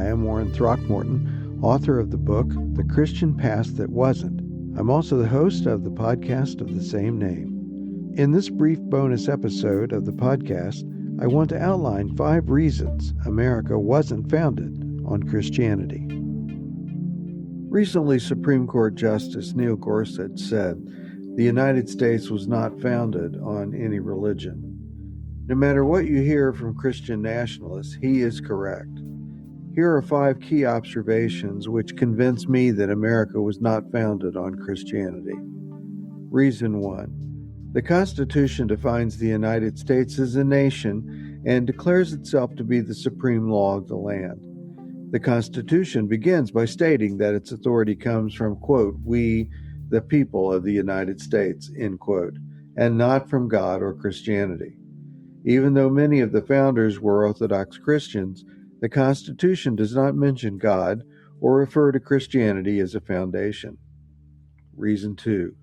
I am Warren Throckmorton, author of the book, The Christian Past That Wasn't. I'm also the host of the podcast of the same name. In this brief bonus episode of the podcast, I want to outline 5 reasons America wasn't founded on Christianity. Recently, Supreme Court Justice Neil Gorsuch said, "The United States was not founded on any religion." No matter what you hear from Christian nationalists, he is correct. Here are 5 key observations which convince me that America was not founded on Christianity. Reason 1. The Constitution defines the United States as a nation and declares itself to be the supreme law of the land. The Constitution begins by stating that its authority comes from, quote, "we, the people of the United States," end quote, and not from God or Christianity. Even though many of the founders were Orthodox Christians, the Constitution does not mention God or refer to Christianity as a foundation. Reason 2.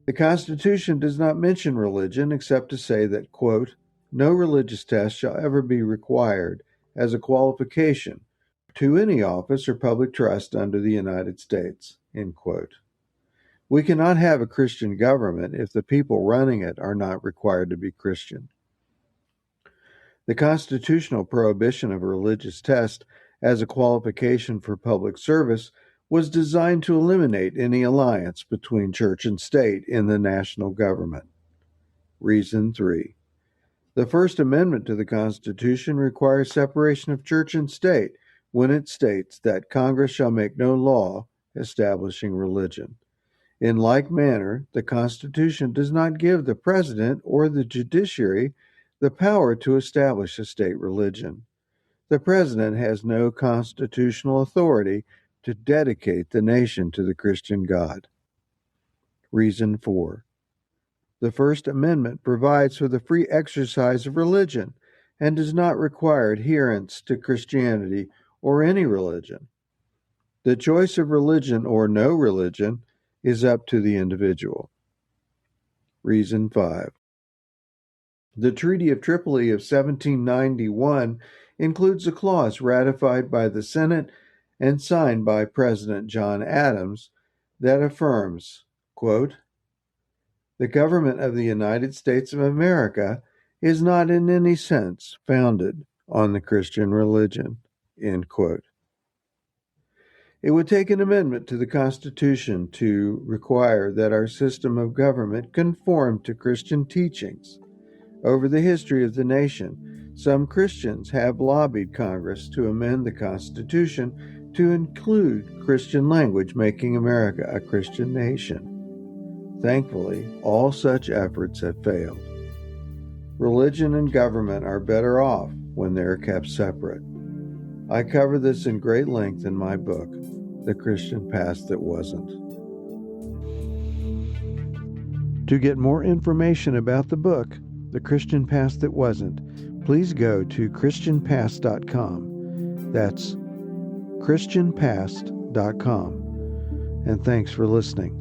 The Constitution does not mention religion except to say that, quote, "no religious test shall ever be required as a qualification to any office or public trust under the United States," end quote. We cannot have a Christian government if the people running it are not required to be Christian. The constitutional prohibition of a religious test as a qualification for public service was designed to eliminate any alliance between church and state in the national government. Reason 3. The First Amendment to the Constitution requires separation of church and state when it states that Congress shall make no law establishing religion. In like manner, the Constitution does not give the President or the judiciary the power to establish a state religion. The President has no constitutional authority to dedicate the nation to the Christian God. Reason 4. The First Amendment provides for the free exercise of religion and does not require adherence to Christianity or any religion. The choice of religion or no religion is up to the individual. Reason 5. The Treaty of Tripoli of 1791 includes a clause ratified by the Senate and signed by President John Adams that affirms, quote, "The government of the United States of America is not in any sense founded on the Christian religion," end quote. It would take an amendment to the Constitution to require that our system of government conform to Christian teachings. Over the history of the nation, some Christians have lobbied Congress to amend the Constitution to include Christian language, making America a Christian nation. Thankfully, all such efforts have failed. Religion and government are better off when they are kept separate. I cover this in great length in my book, The Christian Past That Wasn't. To get more information about the book, The Christian Past That Wasn't, please go to christianpast.com. That's christianpast.com. And thanks for listening.